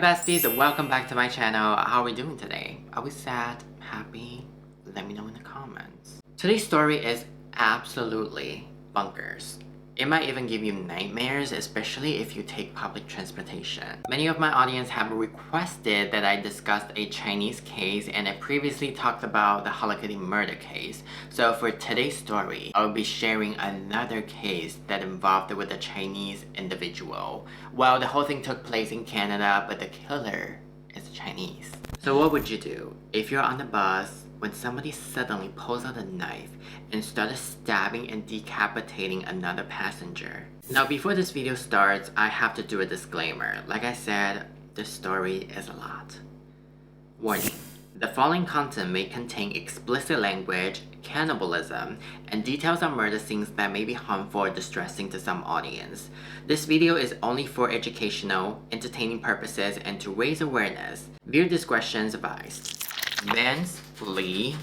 besties, welcome back to my channel. How are we doing today? Are we sad? Happy? Let me know in the comments. Today's story is absolutely bonkers. It might even give you nightmares, especially if you take public transportation. Many of my audience have requested that I discuss a Chinese case, and I previously talked about the Hello Kitty murder case. So for today's story, I'll be sharing another case that involved with a Chinese individual. Well, the whole thing took place in Canada, but the killer is Chinese. So what would you do if you're on the bus when somebody suddenly pulls out a knife and started stabbing and decapitating another passenger? Now, before this video starts, I have to do a disclaimer. Like I said, this story is a lot. Warning. The following content may contain explicit language, cannibalism, and details on murder scenes that may be harmful or distressing to some audience. This video is only for educational, entertaining purposes and to raise awareness. Viewer discretion is advised. Vance Li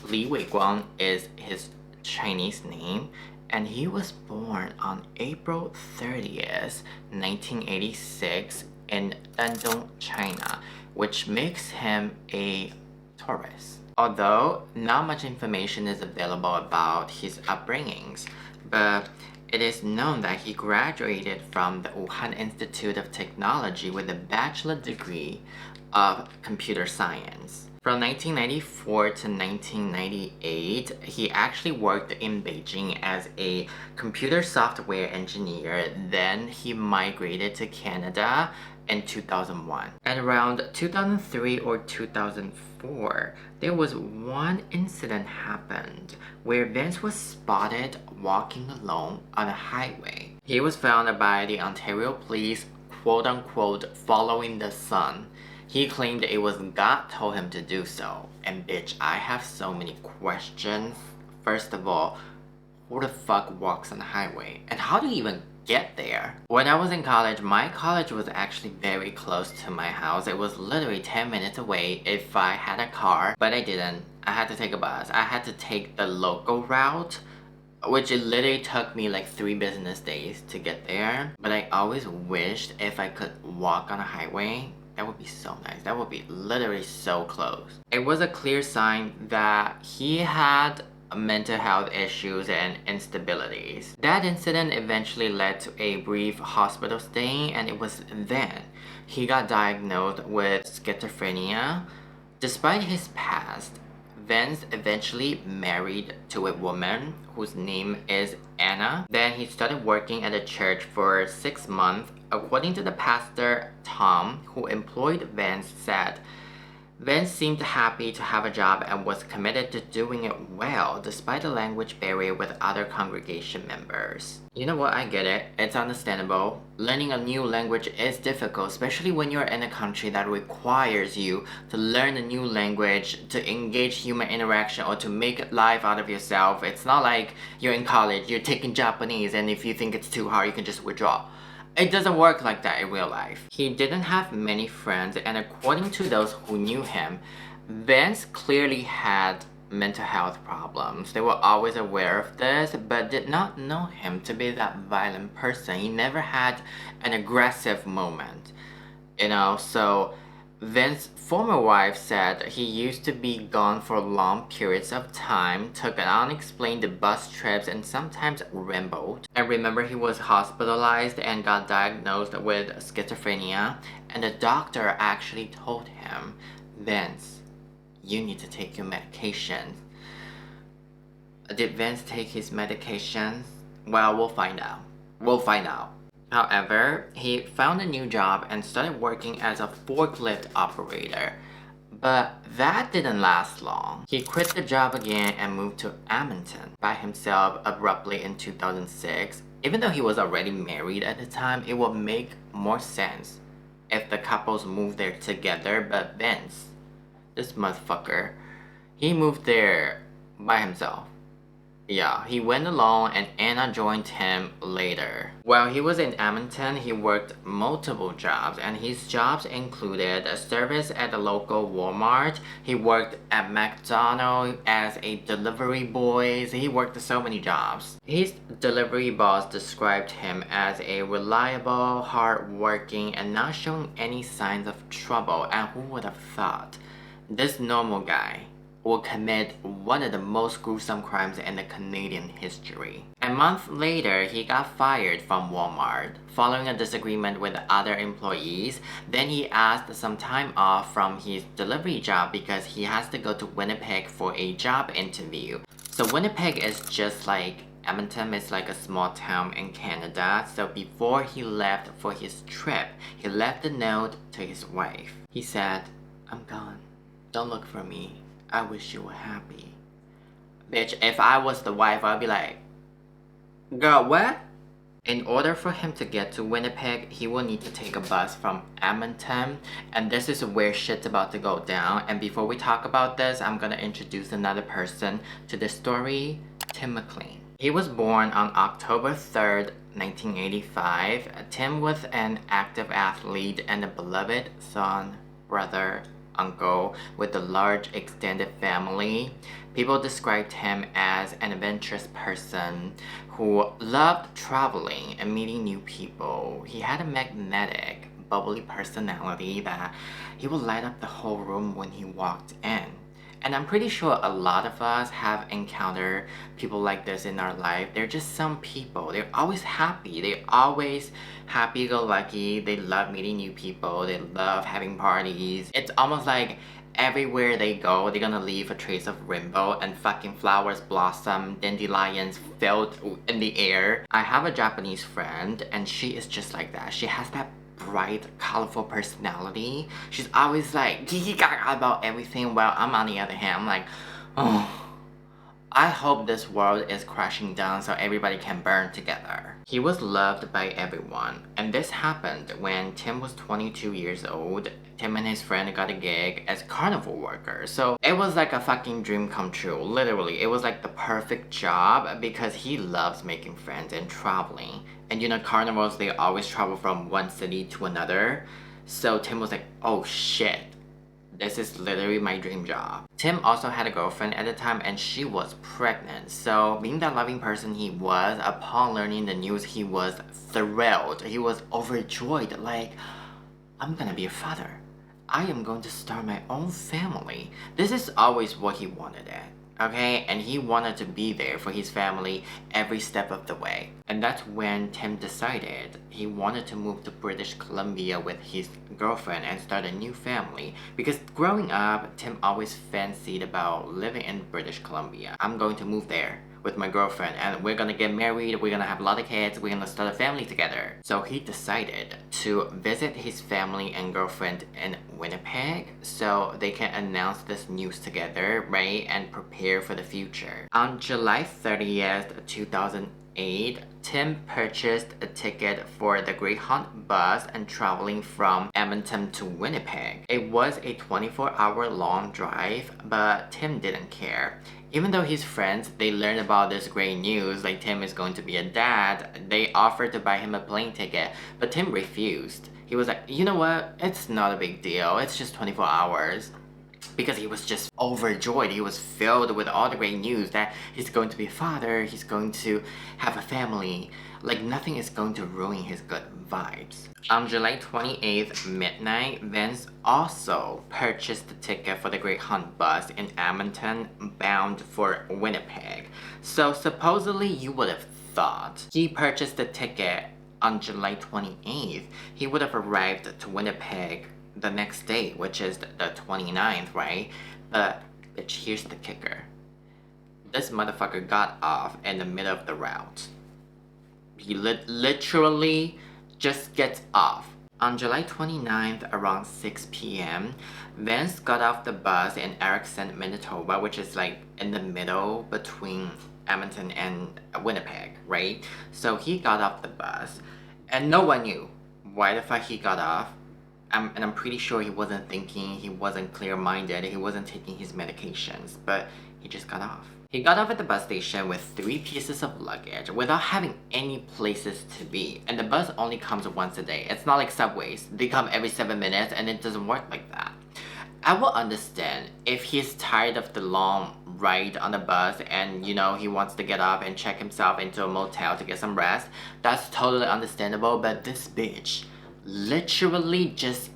Weiguang is his Chinese name, and he was born on April 30th, 1986 in Dandong, China, which makes him a Taurus. Although not much information is available about his upbringings, but it is known that he graduated from the Wuhan Institute of Technology with a bachelor degree of computer science. From 1994 to 1998, he actually worked in Beijing as a computer software engineer. Then he migrated to Canada in 2001. At around 2003 or 2004, there was one incident happened where Vince was spotted walking alone on a highway. He was found by the Ontario police, quote-unquote, following the sun. He claimed it was God told him to do so. And bitch, I have so many questions. First of all, who the fuck walks on the highway? And how do you even get there? When I was in college, my college was actually very close to my house. It was literally 10 minutes away if I had a car, but I didn't. I had to take a bus. I had to take the local route, which it literally took me like 3 business days to get there. But I always wished if I could walk on a highway. That would be so nice. That would be literally so close. It was a clear sign that he had mental health issues and instabilities. That incident eventually led to a brief hospital stay, and it was then he got diagnosed with schizophrenia. Despite his past, Vince eventually married to a woman whose name is Anna. Then he started working at a church for 6 months. According to the pastor, Tom, who employed Vince, said Vince seemed happy to have a job and was committed to doing it well despite the language barrier with other congregation members. You know what, I get it. It's understandable. Learning a new language is difficult, especially when you're in a country that requires you to learn a new language, to engage human interaction, or to make life out of yourself. It's not like you're in college, you're taking Japanese, and if you think it's too hard, you can just withdraw. It doesn't work like that in real life. He didn't have many friends, and according to those who knew him, Vince clearly had mental health problems. They were always aware of this, but did not know him to be that violent person. He never had an aggressive moment, you know. So Vince's former wife said he used to be gone for long periods of time, took unexplained bus trips, and sometimes rambled. I remember he was hospitalized and got diagnosed with schizophrenia, and the doctor actually told him, Vince, you need to take your medications. Did Vince take his medications? Well, we'll find out. We'll find out. However, he found a new job and started working as a forklift operator. But that didn't last long. He quit the job again and moved to Edmonton by himself abruptly in 2006. Even though he was already married at the time, it would make more sense if the couples moved there together. But Vince, this motherfucker, he moved there by himself. Yeah, he went alone and Anna joined him later. While he was in Edmonton, he worked multiple jobs, and his jobs included a service at a local Walmart. He worked at McDonald's as a delivery boy. He worked so many jobs. His delivery boss described him as a reliable, hardworking, and not showing any signs of trouble. And who would have thought this normal guy will commit one of the most gruesome crimes in the Canadian history. A month later, he got fired from Walmart following a disagreement with other employees. Then he asked some time off from his delivery job because he has to go to Winnipeg for a job interview. So Winnipeg is just like Edmonton, is like a small town in Canada. So before he left for his trip, he left a note to his wife. He said, "I'm gone. Don't look for me. I wish you were happy." Bitch, if I was the wife, I'd be like, girl, what? In order for him to get to Winnipeg, he will need to take a bus from Edmonton. And this is where shit's about to go down. And before we talk about this, I'm gonna introduce another person to the story, Tim McLean. He was born on October 3rd, 1985. Tim was an active athlete and a beloved son, brother, uncle with a large extended family. People described him as an adventurous person who loved traveling and meeting new people. He had a magnetic, bubbly personality that he would light up the whole room when he walked in. And I'm pretty sure a lot of us have encountered people like this in our life. They're just some people. They're always happy. They're always happy-go-lucky. They love meeting new people. They love having parties. It's almost like everywhere they go, they're gonna leave a trace of rainbow and fucking flowers blossom, dandelions filled in the air. I have a Japanese friend and she is just like that. She has that bright, colorful personality. She's always like gigi gaga about everything, while I'm on the other hand, I'm like, oh, I hope this world is crashing down so everybody can burn together. He was loved by everyone, and this happened when Tim was 22 years old. Tim and his friend got a gig as carnival workers. So it was like a fucking dream come true, literally. It was like the perfect job because he loves making friends and traveling. And you know, carnivals, they always travel from one city to another. So Tim was like, oh shit, this is literally my dream job. Tim also had a girlfriend at the time and she was pregnant. So being that loving person he was, upon learning the news, he was thrilled. He was overjoyed, like, I'm gonna be a father. I am going to start my own family. This is always what he wanted at, okay? And he wanted to be there for his family every step of the way. And that's when Tim decided he wanted to move to British Columbia with his girlfriend and start a new family. Because growing up, Tim always fancied about living in British Columbia. I'm going to move there with my girlfriend and we're gonna get married, we're gonna have a lot of kids, we're gonna start a family together. So he decided to visit his family and girlfriend in Winnipeg so they can announce this news together, right, and prepare for the future. On July 30th, 2008, Tim purchased a ticket for the Greyhound Bus and traveling from Edmonton to Winnipeg. It was a 24-hour long drive, but Tim didn't care. Even though his friends, they learned about this great news, like Tim is going to be a dad, they offered to buy him a plane ticket, but Tim refused. He was like, you know what, it's not a big deal, it's just 24 hours. Because he was just overjoyed. He was filled with all the great news that he's going to be a father, he's going to have a family. Like nothing is going to ruin his good vibes. On July 28th midnight, Vince also purchased the ticket for the Greyhound Bus in Edmonton bound for Winnipeg. So supposedly you would have thought he purchased the ticket on July 28th. He would have arrived to Winnipeg the next day, which is the 29th, right? But bitch, here's the kicker. This motherfucker got off in the middle of the route. He literally just gets off. On July 29th, around 6 p.m., Vince got off the bus in Erickson, Manitoba, which is like in the middle between Edmonton and Winnipeg, right? So he got off the bus, and no one knew why the fuck he got off. And I'm pretty sure he wasn't thinking, he wasn't clear-minded, he wasn't taking his medications, but he just got off. He got off at the bus station with 3 pieces of luggage without having any places to be. And the bus only comes once a day. It's not like subways. They come every 7 minutes and it doesn't work like that. I will understand if he's tired of the long ride on the bus and, you know, he wants to get up and check himself into a motel to get some rest. That's totally understandable, but this bitch literally just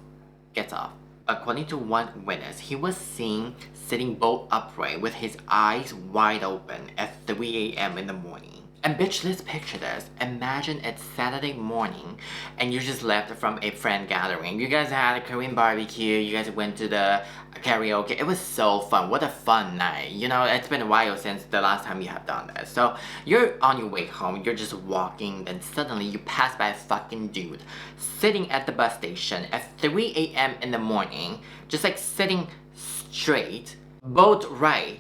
gets off. According to one witness, he was seen sitting bolt upright with his eyes wide open at 3 a.m. in the morning. And bitch, let's picture this. Imagine it's Saturday morning and you just left from a friend gathering. You guys had a Korean barbecue, you guys went to the karaoke. It was so fun. What a fun night. You know, it's been a while since the last time you have done this. So you're on your way home, you're just walking, then suddenly you pass by a fucking dude sitting at the bus station at 3 a.m. in the morning, just like sitting straight, bolt right,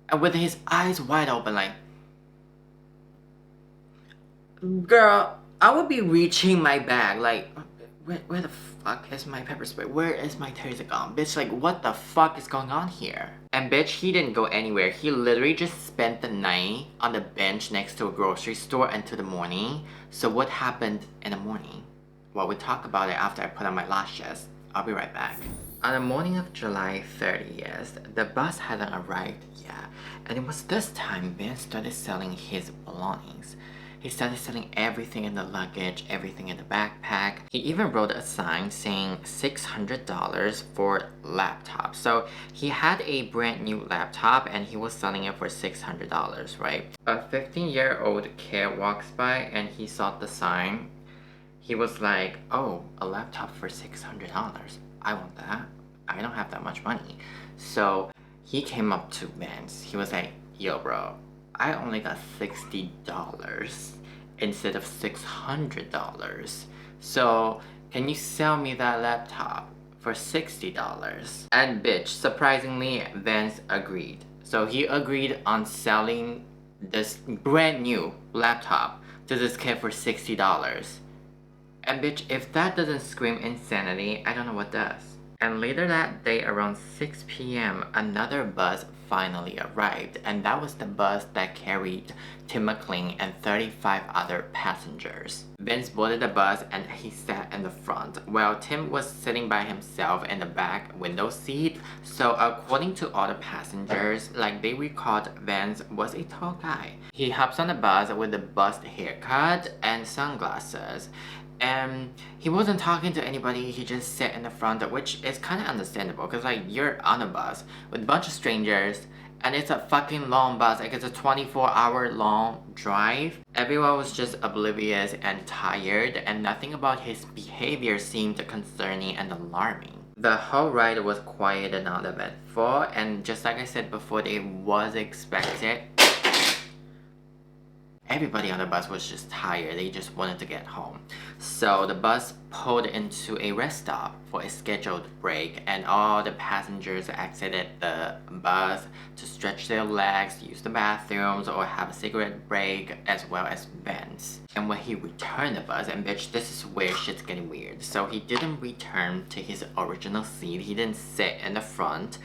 and with his eyes wide open like, girl, I would be reaching my bag like, where the fuck is my pepper spray? Where is my Terzagon? Bitch, like, what the fuck is going on here? And bitch, he didn't go anywhere. He literally just spent the night on the bench next to a grocery store until the morning. So what happened in the morning? Well, we'll talk about it after I put on my lashes. I'll be right back. On the morning of July 30th, the bus hadn't arrived yet. And it was this time Ben started selling his belongings. He started selling everything in the luggage, everything in the backpack. He even wrote a sign saying $600 for laptops. So he had a brand new laptop and he was selling it for $600, right? A 15-year-old kid walks by and he saw the sign. He was like, oh, a laptop for $600. I want that. I don't have that much money. So he came up to Vance. He was like, yo bro, I only got $60 instead of $600. So can you sell me that laptop for $60? And bitch, surprisingly, Vance agreed. So he agreed on selling this brand new laptop to this kid for $60. And bitch, if that doesn't scream insanity, I don't know what does. And later that day around 6 p.m, another bus finally arrived, and that was the bus that carried Tim McLean and 35 other passengers. Vince boarded the bus and he sat in the front, while Tim was sitting by himself in the back window seat. So according to all the passengers, like they recalled Vince was a tall guy. He hops on the bus with a bust haircut and sunglasses. And he wasn't talking to anybody, he just sat in the front, which is kind of understandable because like you're on a bus with a bunch of strangers and it's a fucking long bus, like it's a 24-hour long drive. Everyone was just oblivious and tired and nothing about his behavior seemed concerning and alarming. The whole ride was quiet and uneventful, and just like I said before, it was expected. Everybody on the bus was just tired, they just wanted to get home. So the bus pulled into a rest stop for a scheduled break, and all the passengers exited the bus to stretch their legs, use the bathrooms, or have a cigarette break, as well as Vince. And when he returned the bus, and bitch, this is where shit's getting weird. So he didn't return to his original seat, he didn't sit in the front.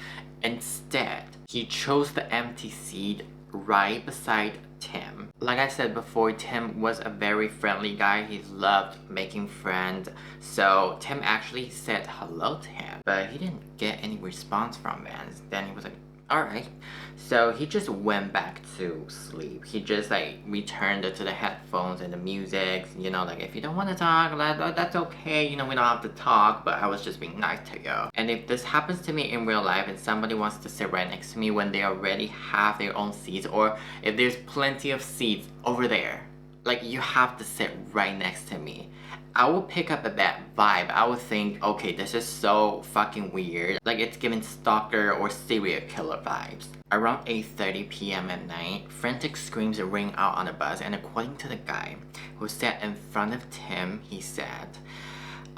Instead, he chose the empty seat right beside Tim. Like I said before, Tim was a very friendly guy. He loved making friends. So Tim actually said hello to him, but he didn't get any response from Vance. Then he was like, alright. So he just went back to sleep. He just like returned to the headphones and the music. You know, like if you don't want to talk, that's okay. You know, we don't have to talk, but I was just being nice to you. And if this happens to me in real life and somebody wants to sit right next to me when they already have their own seats, or if there's plenty of seats over there, like you have to sit right next to me, I will pick up a bad vibe. I would think, okay, this is so fucking weird. Like it's giving stalker or serial killer vibes. Around 8:30 p.m. at night, frantic screams ring out on the bus, and according to the guy who sat in front of Tim, he said,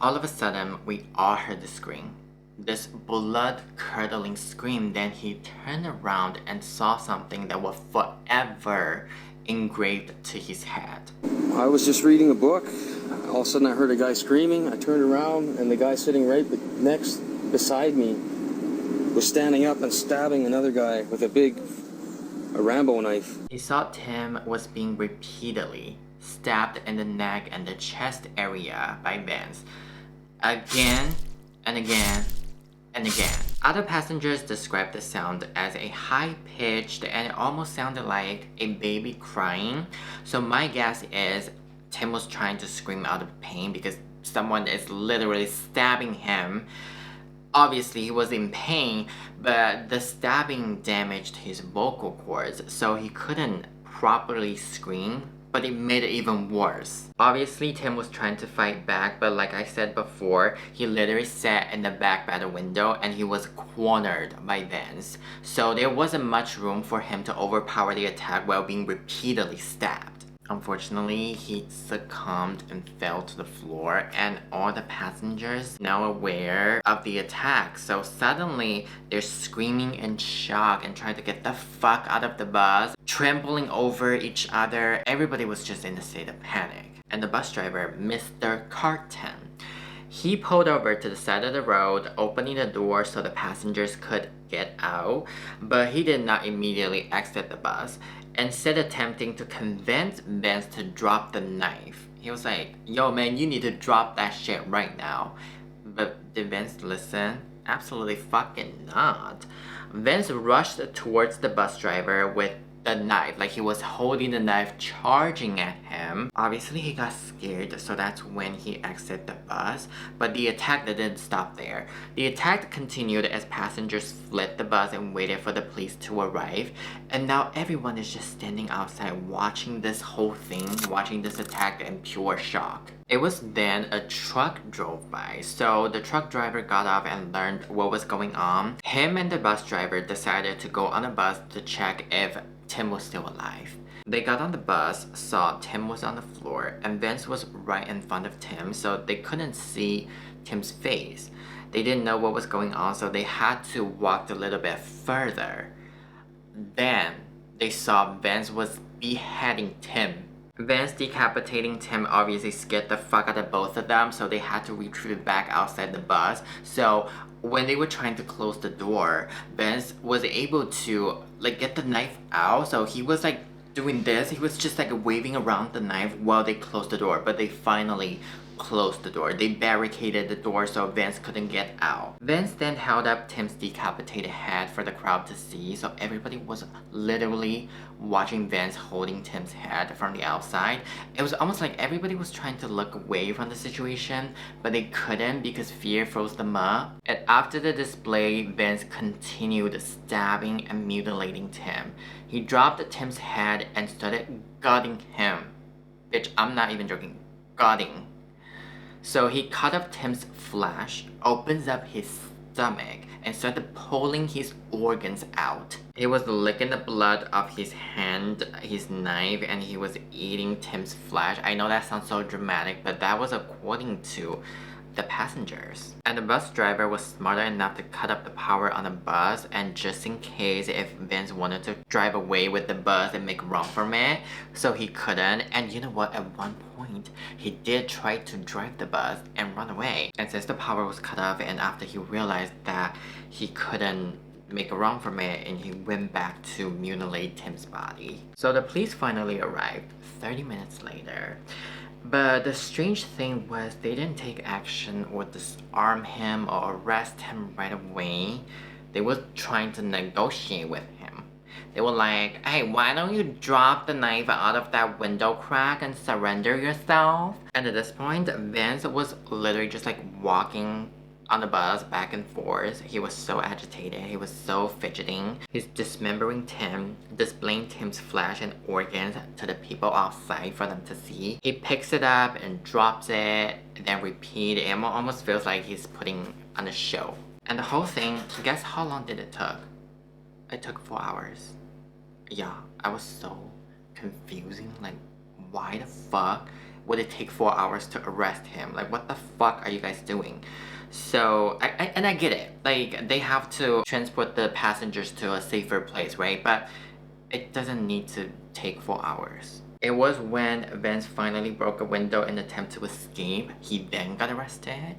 all of a sudden, we all heard the scream. This blood-curdling scream, then he turned around and saw something that was forever engraved to his head. I was just reading a book. All of a sudden I heard a guy screaming. I turned around and the guy sitting right next beside me was standing up and stabbing another guy with a Rambo knife. He saw Tim was being repeatedly stabbed in the neck and the chest area by Vance. Again and again and again. Other passengers described the sound as a high-pitched and it almost sounded like a baby crying. So my guess is Tim was trying to scream out of pain because someone is literally stabbing him. Obviously he was in pain, but the stabbing damaged his vocal cords, so he couldn't properly scream, but it made it even worse. Obviously Tim was trying to fight back, but like I said before, he literally sat in the back by the window and he was cornered by Vance. So there wasn't much room for him to overpower the attack while being repeatedly stabbed. Unfortunately, he succumbed and fell to the floor, and all the passengers now aware of the attack. So suddenly, they're screaming in shock and trying to get the fuck out of the bus, trampling over each other. Everybody was just in a state of panic. And the bus driver, Mr. Carton, he pulled over to the side of the road, opening the door so the passengers could get out, but he did not immediately exit the bus. Instead attempting to convince Vance to drop the knife. He was like, yo man, you need to drop that shit right now. But did Vance listen? Absolutely fucking not. Vance rushed towards the bus driver with the knife, like he was holding the knife, charging at him. Obviously he got scared, so that's when he exited the bus, but the attack didn't stop there. The attack continued as passengers fled the bus and waited for the police to arrive, and now everyone is just standing outside watching this whole thing, watching this attack in pure shock. It was then a truck drove by, so the truck driver got off and learned what was going on. Him and the bus driver decided to go on a bus to check if Tim was still alive. They got on the bus, saw Tim was on the floor, and Vance was right in front of Tim, so they couldn't see Tim's face. They didn't know what was going on, so they had to walk a little bit further. Then they saw Vance was beheading Tim. Vance decapitating Tim obviously scared the fuck out of both of them, so they had to retreat back outside the bus. So when they were trying to close the door, Vance was able to like get the knife out. So he was like doing this. He was just like waving around the knife while they closed the door, but they finally closed the door. They barricaded the door so Vance couldn't get out. Vance then held up Tim's decapitated head for the crowd to see, so everybody was literally watching Vance holding Tim's head from the outside. It was almost like everybody was trying to look away from the situation, but they couldn't because fear froze them up. And after the display, Vance continued stabbing and mutilating Tim. He dropped Tim's head and started gutting him. Bitch, I'm not even joking. Gutting. So he cut up Tim's flesh, opens up his stomach, and started pulling his organs out. He was licking the blood off his hand, his knife, and he was eating Tim's flesh. I know that sounds so dramatic, but that was according to the passengers. And the bus driver was smart enough to cut up the power on the bus, and just in case if Vance wanted to drive away with the bus and make a run from it, so he couldn't. And you know what, at one point he did try to drive the bus and run away, and since the power was cut off and after he realized that he couldn't make a run from it, and he went back to mutilate Tim's body. So the police finally arrived 30 minutes later. But the strange thing was they didn't take action or disarm him or arrest him right away. They were trying to negotiate with him. They were like, hey, why don't you drop the knife out of that window crack and surrender yourself? And at this point, Vance was literally just like walking on the bus back and forth. He was so agitated, he was so fidgeting. He's dismembering Tim, displaying Tim's flesh and organs to the people outside for them to see. He picks it up and drops it, and then repeat. It almost feels like he's putting on a show. And the whole thing, guess how long did it took? It took 4 hours. Yeah, I was so confusing. Like, why the fuck would it take 4 hours to arrest him? Like, what the fuck are you guys doing? So, I get it. Like, they have to transport the passengers to a safer place, right? But it doesn't need to take 4 hours. It was when Vince finally broke a window in an attempt to escape. He then got arrested.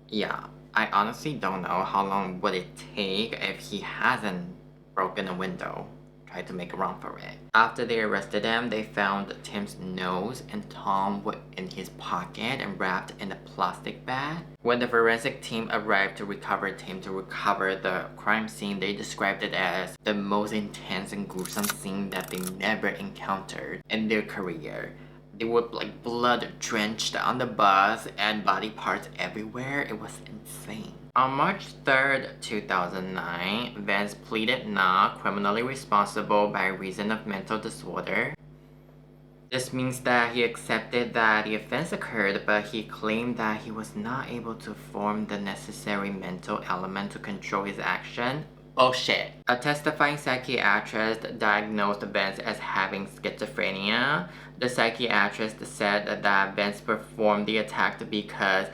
Yeah, I honestly don't know how long would it take if he hasn't broken a window. Tried to make a run for it. After they arrested him, they found Tim's nose and tongue were in his pocket and wrapped in a plastic bag. When the forensic team arrived to recover the crime scene, they described it as the most intense and gruesome scene that they never encountered in their career. They were like blood drenched on the bus and body parts everywhere. It was insane. On March 3rd, 2009, Vance pleaded not criminally responsible by reason of mental disorder. This means that he accepted that the offense occurred, but he claimed that he was not able to form the necessary mental element to control his action. Bullshit. A testifying psychiatrist diagnosed Vance as having schizophrenia. The psychiatrist said that Vance performed the attack because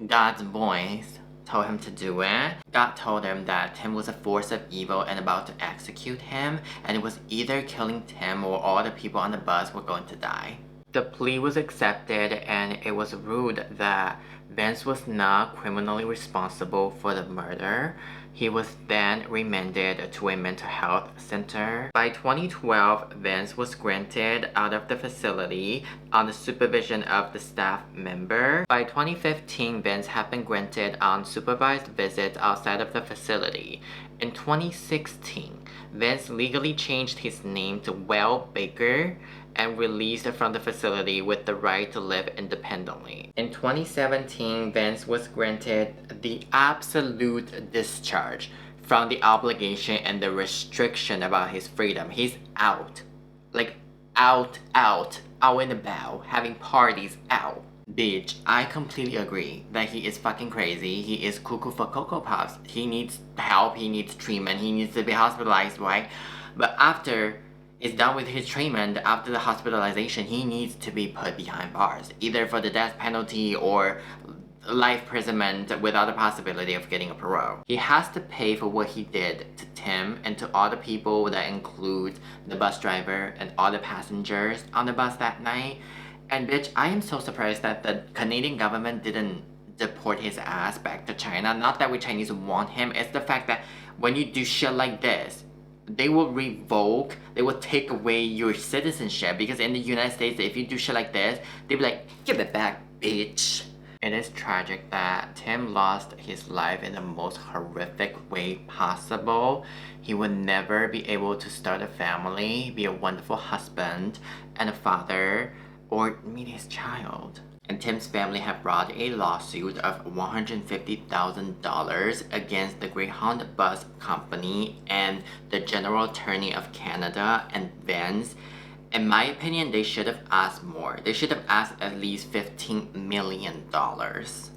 God's voice told him to do it. God told him that Tim was a force of evil and about to execute him, and it was either killing Tim or all the people on the bus were going to die. The plea was accepted, and it was ruled that Vince was not criminally responsible for the murder. He was then remanded to a mental health center. By 2012, Vince was granted out of the facility on the supervision of the staff member. By 2015, Vince had been granted unsupervised visits outside of the facility. In 2016, Vince legally changed his name to Well Baker and released from the facility with the right to live independently. In 2017, Vince was granted the absolute discharge from the obligation and the restriction about his freedom. He's out. Like, out and about, having parties out. Bitch, I completely agree that he is fucking crazy. He is cuckoo for Cocoa Puffs. He needs help, he needs treatment, he needs to be hospitalized, right? But after is done with his treatment, after the hospitalization, he needs to be put behind bars, either for the death penalty or life imprisonment without the possibility of getting a parole. He has to pay for what he did to Tim and to all the people, that includes the bus driver and all the passengers on the bus that night. And bitch, I am so surprised that the Canadian government didn't deport his ass back to China. Not that we Chinese want him, it's the fact that when you do shit like this, they will revoke, they will take away your citizenship, because in the United States, if you do shit like this, they'll be like, give it back, bitch. It is tragic that Tim lost his life in the most horrific way possible. He would never be able to start a family, be a wonderful husband and a father, or meet his child. And Tim's family have brought a lawsuit of $150,000 against the Greyhound Bus Company and the General Attorney of Canada and Vance. In my opinion, they should have asked more. They should have asked at least $15 million.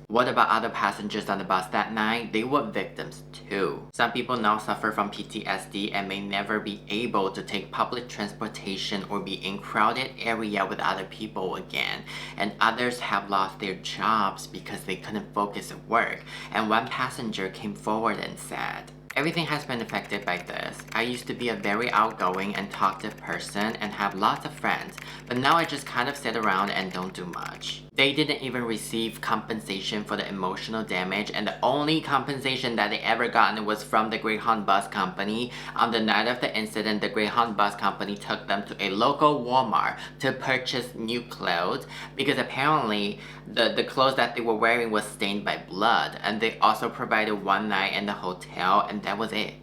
What about other passengers on the bus that night? They were victims too. Some people now suffer from PTSD and may never be able to take public transportation or be in crowded area with other people again. And others have lost their jobs because they couldn't focus at work. And one passenger came forward and said, "Everything has been affected by this. I used to be a very outgoing and talkative person and have lots of friends, but now I just kind of sit around and don't do much." They didn't even receive compensation for the emotional damage, and the only compensation that they ever gotten was from the Greyhound Bus Company. On the night of the incident, the Greyhound Bus Company took them to a local Walmart to purchase new clothes, because apparently the clothes that they were wearing was stained by blood, and they also provided one night in the hotel, and that was it.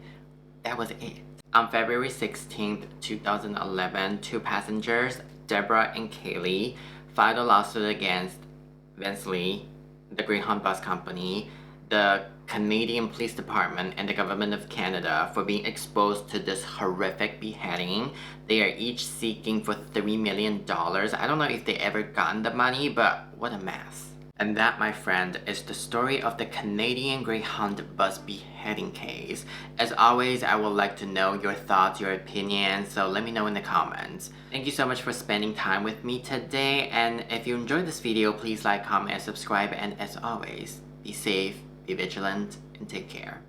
That was it. On February 16th, 2011, two passengers, Deborah and Kaylee, filed a lawsuit against Vince Lee, the Greyhound Bus Company, the Canadian Police Department, and the Government of Canada for being exposed to this horrific beheading. They are each seeking for $3 million. I don't know if they ever gotten the money, but what a mess. And that, my friend, is the story of the Canadian Greyhound Bus beheading case. As always, I would like to know your thoughts, your opinions, so let me know in the comments. Thank you so much for spending time with me today, and if you enjoyed this video, please like, comment, and subscribe, and as always, be safe, be vigilant, and take care.